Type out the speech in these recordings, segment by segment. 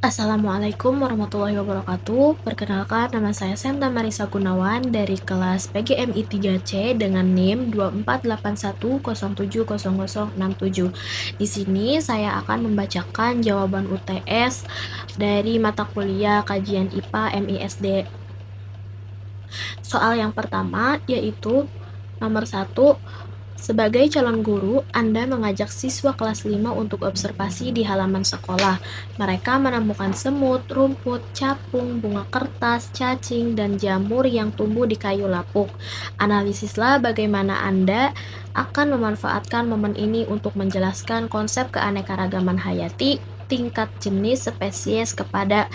Assalamualaikum warahmatullahi wabarakatuh. Perkenalkan, nama saya Senta Marisa Gunawan dari kelas PGMI 3C dengan NIM 2481070067. Di sini saya akan membacakan jawaban UTS dari mata kuliah Kajian IPA MISD. Soal yang pertama yaitu nomor 1. Sebagai calon guru, Anda mengajak siswa kelas 5 untuk observasi di halaman sekolah. Mereka menemukan semut, rumput, capung, bunga kertas, cacing, dan jamur yang tumbuh di kayu lapuk. Analisislah bagaimana Anda akan memanfaatkan momen ini untuk menjelaskan konsep keanekaragaman hayati, tingkat jenis spesies kepada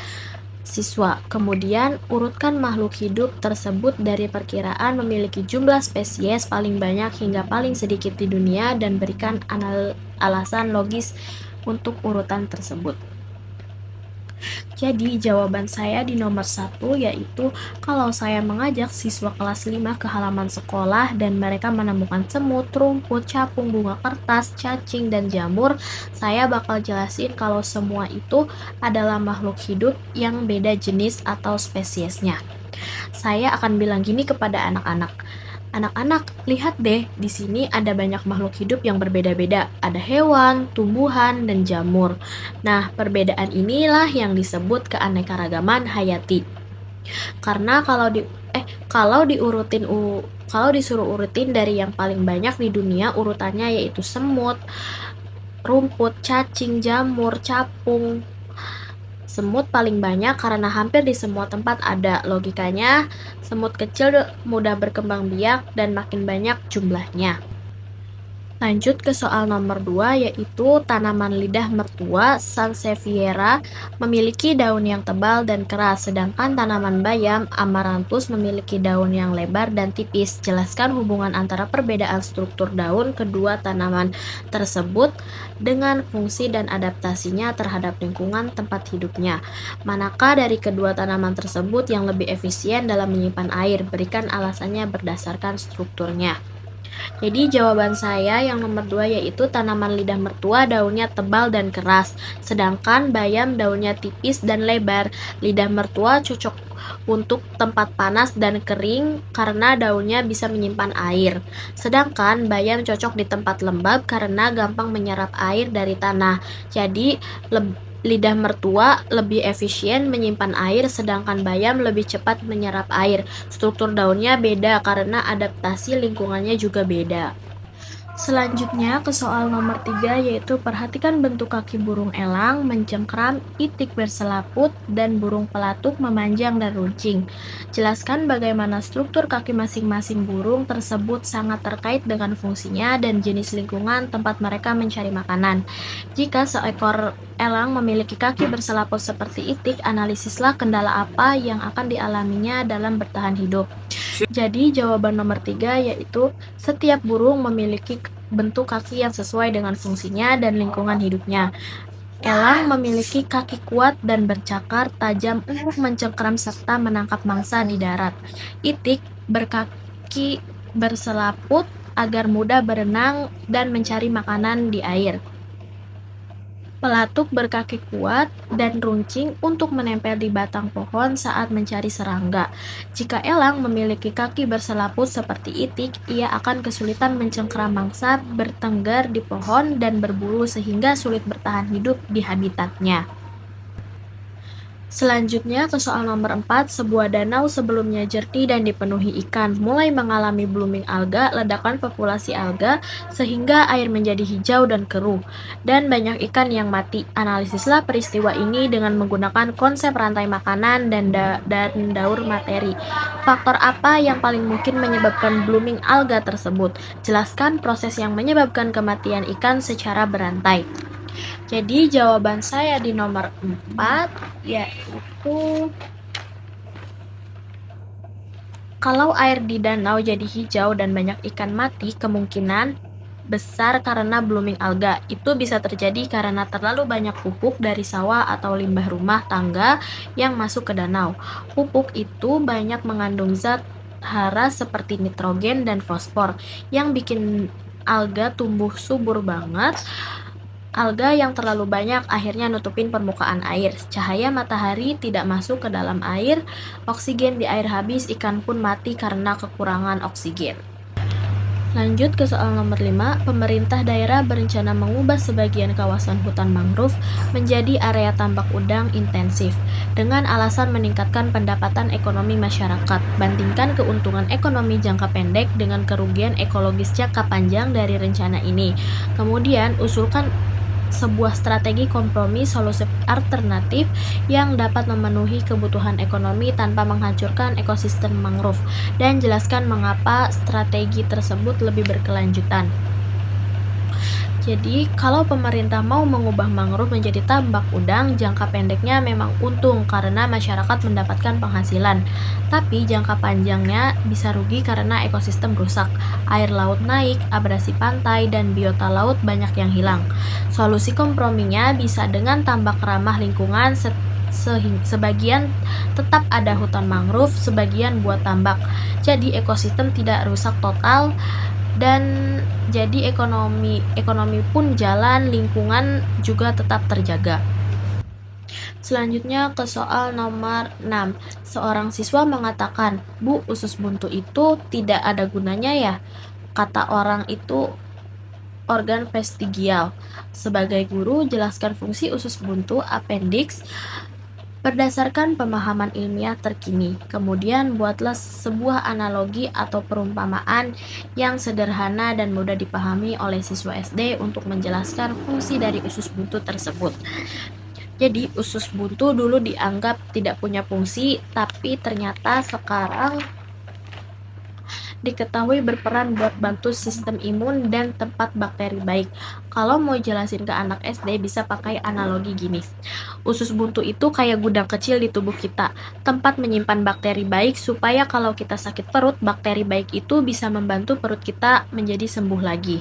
siswa. Kemudian, urutkan makhluk hidup tersebut dari perkiraan memiliki jumlah spesies paling banyak hingga paling sedikit di dunia dan berikan alasan logis untuk urutan tersebut. Jadi, jawaban saya di nomor 1 yaitu kalau saya mengajak siswa kelas 5 ke halaman sekolah dan mereka menemukan semut, rumput, capung, bunga kertas, cacing, dan jamur, saya bakal jelasin kalau semua itu adalah makhluk hidup yang beda jenis atau spesiesnya. Saya akan bilang gini kepada anak-anak. Anak-anak, lihat deh, di sini ada banyak makhluk hidup yang berbeda-beda. Ada hewan, tumbuhan, dan jamur. Nah, perbedaan inilah yang disebut keanekaragaman hayati. Karena kalau disuruh urutin dari yang paling banyak di dunia, urutannya yaitu semut, rumput, cacing, jamur, capung. Semut paling banyak karena hampir di semua tempat ada. Logikanya, semut kecil mudah berkembang biak dan makin banyak jumlahnya. Lanjut ke soal nomor 2 yaitu tanaman lidah mertua Sansevieria memiliki daun yang tebal dan keras, sedangkan tanaman bayam Amaranthus memiliki daun yang lebar dan tipis. Jelaskan hubungan antara perbedaan struktur daun kedua tanaman tersebut dengan fungsi dan adaptasinya terhadap lingkungan tempat hidupnya. Manakah dari kedua tanaman tersebut yang lebih efisien dalam menyimpan air? Berikan alasannya berdasarkan strukturnya. Jadi jawaban saya yang nomor 2 yaitu tanaman lidah mertua daunnya tebal dan keras, sedangkan bayam daunnya tipis dan lebar. Lidah mertua cocok untuk tempat panas dan kering karena daunnya bisa menyimpan air. Sedangkan bayam cocok di tempat lembab karena gampang menyerap air dari tanah. Jadi lidah mertua lebih efisien menyimpan air, sedangkan bayam lebih cepat menyerap air. Struktur daunnya beda karena adaptasi lingkungannya juga beda. Selanjutnya ke soal nomor 3 yaitu perhatikan bentuk kaki burung elang, mencengkram, itik berselaput, dan burung pelatuk memanjang dan runcing. Jelaskan bagaimana struktur kaki masing-masing burung tersebut sangat terkait dengan fungsinya dan jenis lingkungan tempat mereka mencari makanan. Jika seekor elang memiliki kaki berselaput seperti itik, analisislah kendala apa yang akan dialaminya dalam bertahan hidup. Jadi jawaban nomor 3 yaitu setiap burung memiliki bentuk kaki yang sesuai dengan fungsinya dan lingkungan hidupnya. Elang memiliki kaki kuat dan bercakar tajam untuk mencengkram serta menangkap mangsa di darat. Itik berkaki berselaput agar mudah berenang dan mencari makanan di air. Pelatuk berkaki kuat dan runcing untuk menempel di batang pohon saat mencari serangga. Jika elang memiliki kaki berselaput seperti itik, ia akan kesulitan mencengkeram mangsa, bertengger di pohon, dan berburu sehingga sulit bertahan hidup di habitatnya. Selanjutnya ke soal nomor 4, sebuah danau sebelumnya jernih dan dipenuhi ikan, mulai mengalami blooming alga, ledakan populasi alga, sehingga air menjadi hijau dan keruh, dan banyak ikan yang mati. Analisislah peristiwa ini dengan menggunakan konsep rantai makanan dan daur materi. Faktor apa yang paling mungkin menyebabkan blooming alga tersebut? Jelaskan proses yang menyebabkan kematian ikan secara berantai. Jadi jawaban saya di nomor 4 yaitu kalau air di danau jadi hijau dan banyak ikan mati, kemungkinan besar karena blooming alga. Itu bisa terjadi karena terlalu banyak pupuk dari sawah atau limbah rumah tangga yang masuk ke danau. Pupuk itu banyak mengandung zat hara seperti nitrogen dan fosfor yang bikin alga tumbuh subur banget. Alga yang terlalu banyak akhirnya nutupin permukaan air. Cahaya matahari tidak masuk ke dalam air, oksigen di air habis, ikan pun mati karena kekurangan oksigen. Lanjut ke soal nomor 5, pemerintah daerah berencana mengubah sebagian kawasan hutan mangrove menjadi area tambak udang intensif dengan alasan meningkatkan pendapatan ekonomi masyarakat. Bandingkan keuntungan ekonomi jangka pendek dengan kerugian ekologis jangka panjang dari rencana ini. Kemudian, usulkan sebuah strategi kompromi solusi alternatif yang dapat memenuhi kebutuhan ekonomi tanpa menghancurkan ekosistem mangrove, dan jelaskan mengapa strategi tersebut lebih berkelanjutan. Jadi, kalau pemerintah mau mengubah mangrove menjadi tambak udang, jangka pendeknya memang untung karena masyarakat mendapatkan penghasilan. Tapi jangka panjangnya bisa rugi karena ekosistem rusak, air laut naik, abrasi pantai, dan biota laut banyak yang hilang. Solusi komprominya bisa dengan tambak ramah lingkungan, sebagian tetap ada hutan mangrove, sebagian buat tambak. Jadi ekosistem tidak rusak total, dan jadi ekonomi pun jalan, lingkungan juga tetap terjaga. Selanjutnya ke soal nomor 6. Seorang siswa mengatakan, "Bu, usus buntu itu tidak ada gunanya ya? Kata orang itu organ vestigial." Sebagai guru, jelaskan fungsi usus buntu appendix berdasarkan pemahaman ilmiah terkini. Kemudian buatlah sebuah analogi atau perumpamaan yang sederhana dan mudah dipahami oleh siswa SD untuk menjelaskan fungsi dari usus buntu tersebut. Jadi usus buntu dulu dianggap tidak punya fungsi, tapi ternyata sekarang diketahui berperan buat bantu sistem imun dan tempat bakteri baik. Kalau mau jelasin ke anak SD bisa pakai analogi gini. Usus buntu itu kayak gudang kecil di tubuh kita, tempat menyimpan bakteri baik supaya kalau kita sakit perut, bakteri baik itu bisa membantu perut kita menjadi sembuh lagi.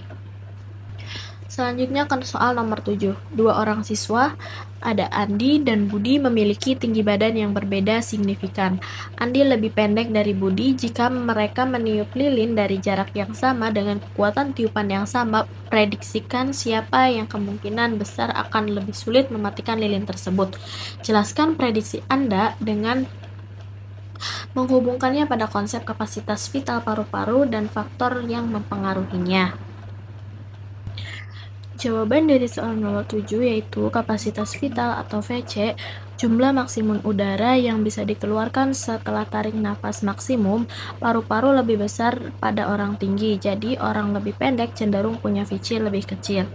Selanjutnya kan soal nomor 7. Dua orang siswa, ada Andi dan Budi, memiliki tinggi badan yang berbeda signifikan. Andi lebih pendek dari Budi. Jika mereka meniup lilin dari jarak yang sama dengan kekuatan tiupan yang sama, prediksikan siapa yang kemungkinan besar akan lebih sulit mematikan lilin tersebut. Jelaskan prediksi Anda dengan menghubungkannya pada konsep kapasitas vital paru-paru dan faktor yang mempengaruhinya. Jawaban dari soal nomor 7 yaitu kapasitas vital atau VC, jumlah maksimum udara yang bisa dikeluarkan setelah tarik nafas maksimum. Paru-paru lebih besar pada orang tinggi, jadi orang lebih pendek cenderung punya VC lebih kecil.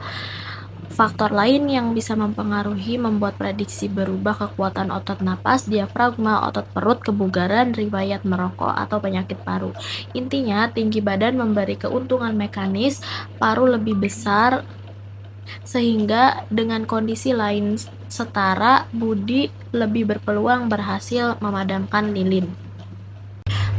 Faktor lain yang bisa mempengaruhi membuat prediksi berubah kekuatan otot napas, diafragma, otot perut, kebugaran, riwayat merokok, atau penyakit paru. Intinya, tinggi badan memberi keuntungan mekanis, paru lebih besar, sehingga dengan kondisi lain setara, Budi lebih berpeluang berhasil memadamkan lilin.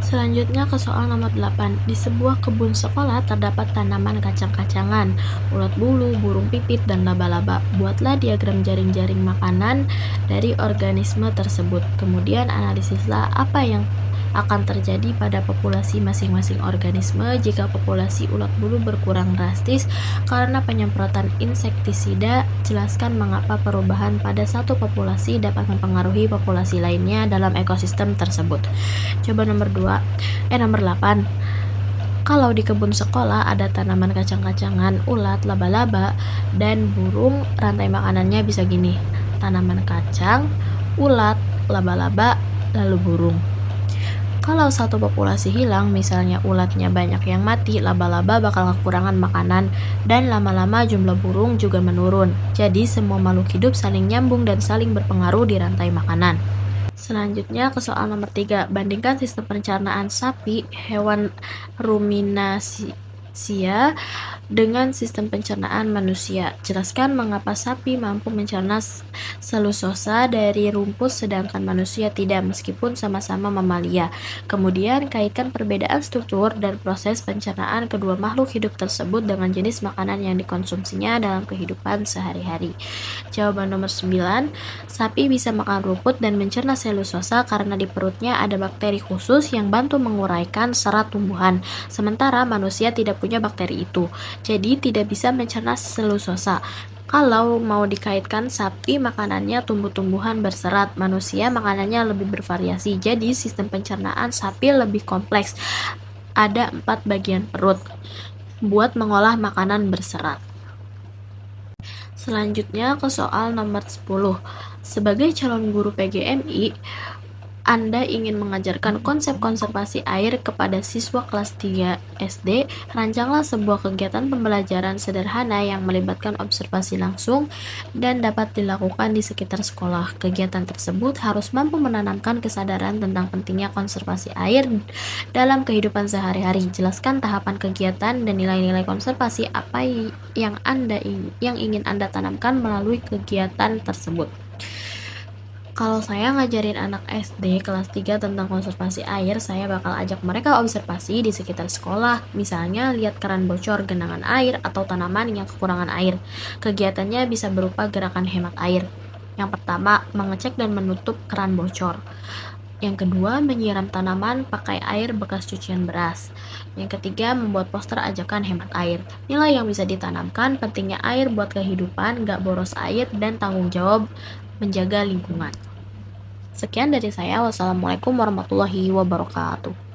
Selanjutnya ke soal nomor 8. Di sebuah kebun sekolah terdapat tanaman kacang-kacangan, ulat bulu, burung pipit, dan laba-laba. Buatlah diagram jaring-jaring makanan dari organisme tersebut. Kemudian analisislah apa yang akan terjadi pada populasi masing-masing organisme jika populasi ulat bulu berkurang drastis karena penyemprotan insektisida. Jelaskan mengapa perubahan pada satu populasi dapat mempengaruhi populasi lainnya dalam ekosistem tersebut. Coba nomor 8. Kalau di kebun sekolah ada tanaman kacang-kacangan, ulat, laba-laba, dan burung, rantai makanannya bisa gini: tanaman kacang, ulat, laba-laba, lalu burung. Kalau satu populasi hilang, misalnya ulatnya banyak yang mati, laba-laba bakal kekurangan makanan, dan lama-lama jumlah burung juga menurun. Jadi semua makhluk hidup saling nyambung dan saling berpengaruh di rantai makanan. Selanjutnya ke soal nomor 3. Bandingkan sistem pencernaan sapi, hewan ruminasia, dengan sistem pencernaan manusia. Jelaskan mengapa sapi mampu mencerna selulosa dari rumput sedangkan manusia tidak, meskipun sama-sama mamalia. Kemudian kaitkan perbedaan struktur dan proses pencernaan kedua makhluk hidup tersebut dengan jenis makanan yang dikonsumsinya dalam kehidupan sehari-hari. Jawaban nomor 9. Sapi bisa makan rumput dan mencerna selulosa karena di perutnya ada bakteri khusus yang bantu menguraikan serat tumbuhan, sementara manusia tidak punya bakteri itu, jadi tidak bisa mencerna selulosa. Kalau mau dikaitkan sapi makanannya tumbuh-tumbuhan berserat, manusia makanannya lebih bervariasi. Jadi sistem pencernaan sapi lebih kompleks. Ada 4 bagian perut buat mengolah makanan berserat. Selanjutnya ke soal nomor 10. Sebagai calon guru PGMI, Anda ingin mengajarkan konsep konservasi air kepada siswa kelas 3 SD, rancanglah sebuah kegiatan pembelajaran sederhana yang melibatkan observasi langsung dan dapat dilakukan di sekitar sekolah. Kegiatan tersebut harus mampu menanamkan kesadaran tentang pentingnya konservasi air dalam kehidupan sehari-hari. Jelaskan tahapan kegiatan dan nilai-nilai konservasi apa yang ingin Anda tanamkan melalui kegiatan tersebut. Kalau saya ngajarin anak SD kelas 3 tentang konservasi air, saya bakal ajak mereka observasi di sekitar sekolah. Misalnya, lihat keran bocor, genangan air, atau tanaman yang kekurangan air. Kegiatannya bisa berupa gerakan hemat air. Yang pertama, mengecek dan menutup keran bocor. Yang kedua, menyiram tanaman pakai air bekas cucian beras. Yang ketiga, membuat poster ajakan hemat air. Nilai yang bisa ditanamkan, pentingnya air buat kehidupan, gak boros air, dan tanggung jawab menjaga lingkungan. Sekian dari saya. Wassalamualaikum warahmatullahi wabarakatuh.